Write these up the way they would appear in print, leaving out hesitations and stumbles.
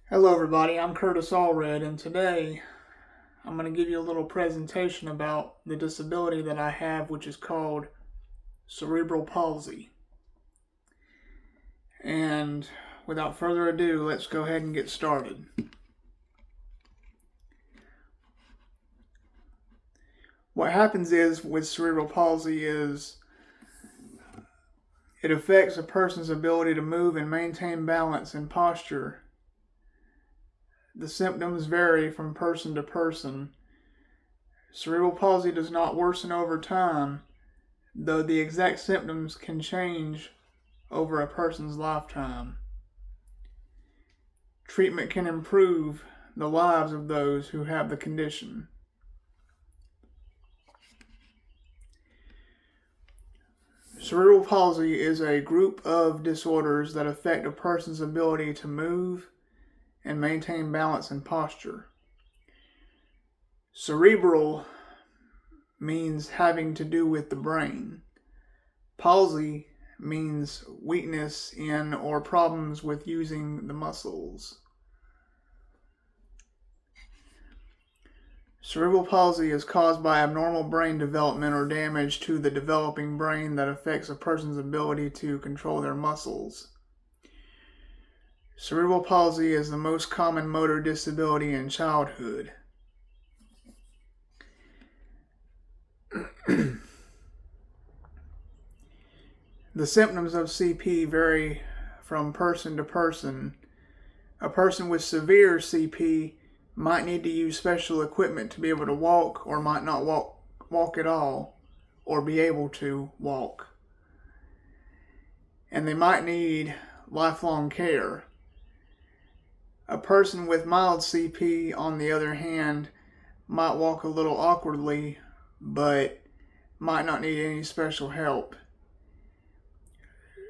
Hello everybody, I'm Curtis Allred, and today I'm going to give you a little presentation about the disability that I have, which is called cerebral palsy. And without further ado, let's go ahead and get started. What happens is with cerebral palsy is it affects a person's ability to move and maintain balance and posture. The symptoms vary from person to person. Cerebral palsy does not worsen over time, though the exact symptoms can change over a person's lifetime. Treatment can improve the lives of those who have the condition. Cerebral palsy is a group of disorders that affect a person's ability to move and maintain balance and posture. Cerebral means having to do with the brain. Palsy means weakness in or problems with using the muscles. Cerebral palsy is caused by abnormal brain development or damage to the developing brain that affects a person's ability to control their muscles. Cerebral palsy is the most common motor disability in childhood. The symptoms of CP vary from person to person. A person with severe CP might need to use special equipment to be able to walk, or might not walk at all, or be able to walk. And they might need lifelong care. A person with mild CP, on the other hand, might walk a little awkwardly, but might not need any special help.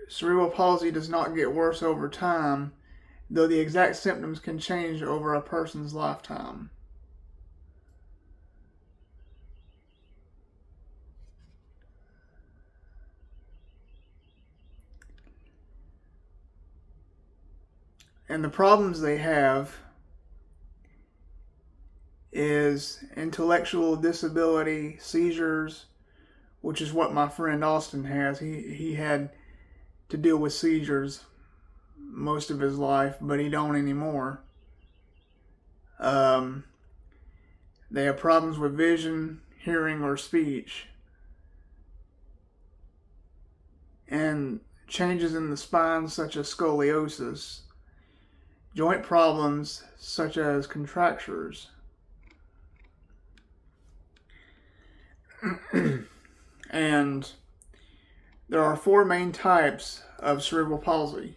Cerebral palsy does not get worse over time, though the exact symptoms can change over a person's lifetime. And the problems they have is intellectual disability, seizures, which is what my friend Austin has. He had to deal with seizures most of his life, but he don't anymore. They have problems with vision, hearing, or speech. And changes in the spine such as scoliosis. Joint problems such as contractures. And there are four main types of cerebral palsy.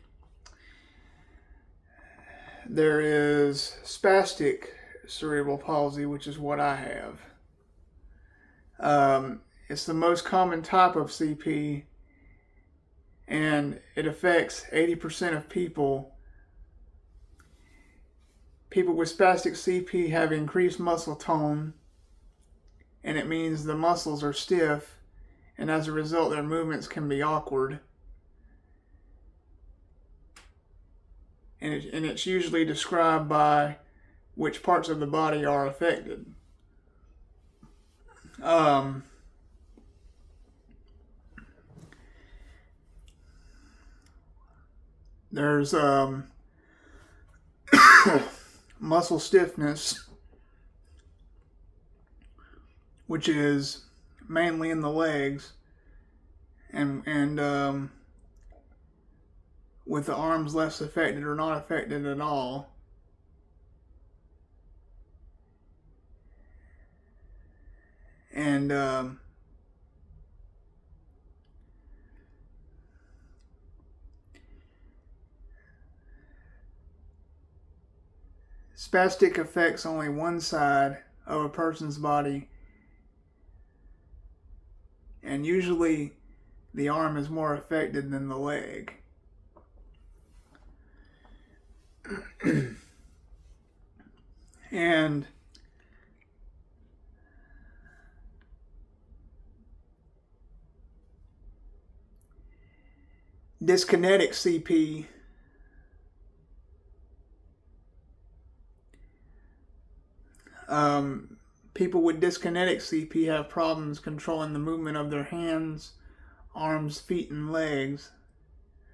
There is spastic cerebral palsy, which is what I have. It's the most common type of CP, and it affects 80% of people. People with spastic CP have increased muscle tone, and it means the muscles are stiff, and as a result their movements can be awkward. And it's usually described by which parts of the body are affected. There's muscle stiffness, which is mainly in the legs, and with the arms less affected or not affected at all. And spastic affects only one side of a person's body, and usually the arm is more affected than the leg. And dyskinetic CP People with dyskinetic CP have problems controlling the movement of their hands, arms, feet, and legs,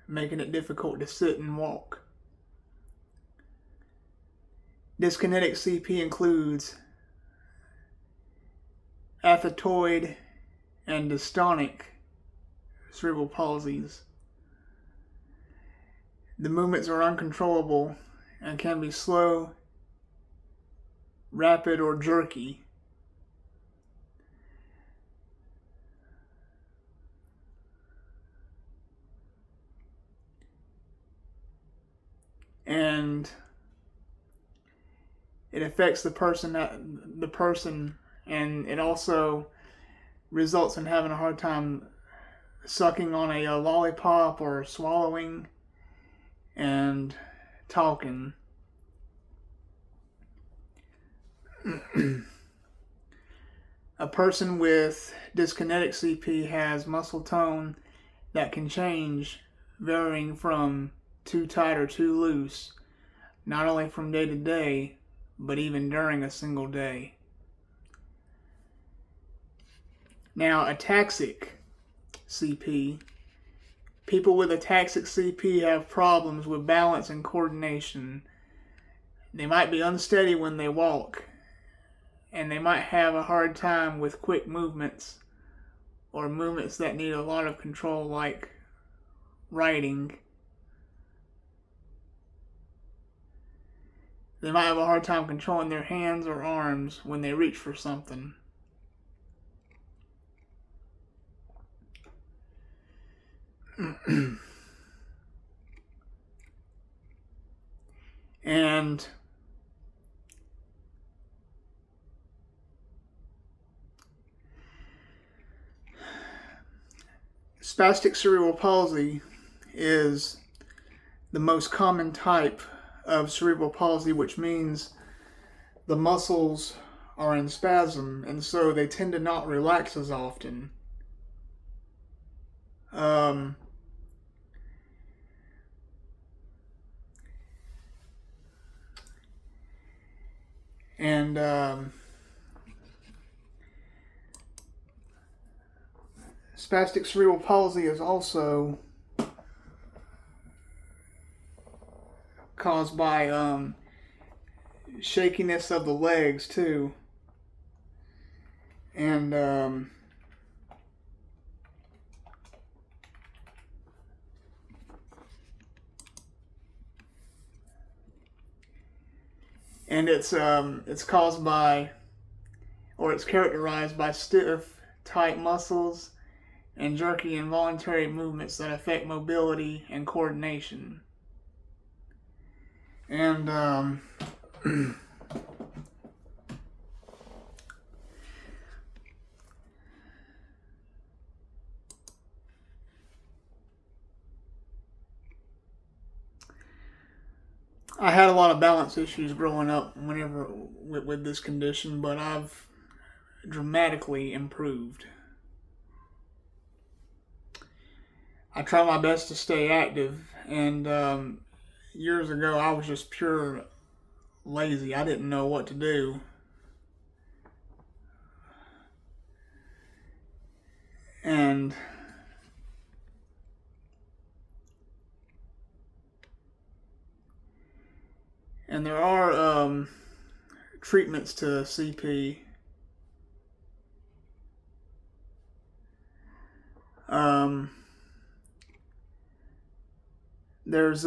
making it difficult to sit and walk. Dyskinetic CP includes athetoid and dystonic cerebral palsies. The movements are uncontrollable and can be slow, rapid, or jerky. And it affects the person, and it also results in having a hard time sucking on a lollipop or swallowing and talking. A person with dyskinetic CP has muscle tone that can change, varying from too tight or too loose, not only from day to day, but even during a single day. Now, ataxic CP. People with ataxic CP have problems with balance and coordination. They might be unsteady when they walk, and they might have a hard time with quick movements or movements that need a lot of control, like writing. They might have a hard time controlling their hands or arms when they reach for something. And spastic cerebral palsy is the most common type of cerebral palsy, which means the muscles are in spasm, and so they tend to not relax as often. Spastic cerebral palsy is also caused by shakiness of the legs too, and it's caused by, or it's characterized by stiff, tight muscles and jerky involuntary movements that affect mobility and coordination. And I had a lot of balance issues growing up with this condition, but I've dramatically improved. I try my best to stay active, and years ago I was just pure lazy. I didn't know what to do. And there are treatments to CP. There's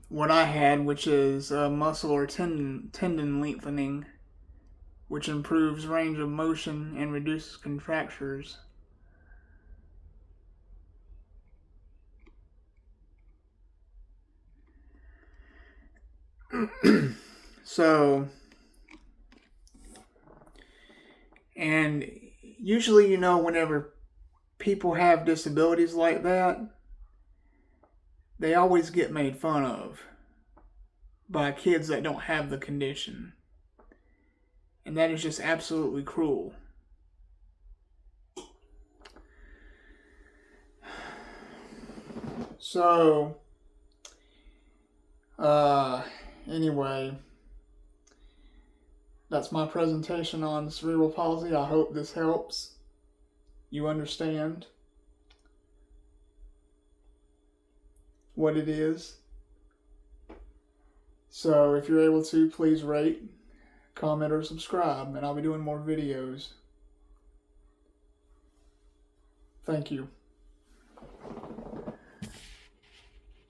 what I had, which is muscle or tendon lengthening, which improves range of motion and reduces contractures. So, and usually, whenever people have disabilities like that, they always get made fun of by kids that don't have the condition. And that is just absolutely cruel. So, Anyway, that's my presentation on cerebral palsy. I hope this helps you understand what it is. So if you're able to, please rate, comment, or subscribe, and I'll be doing more videos. Thank you.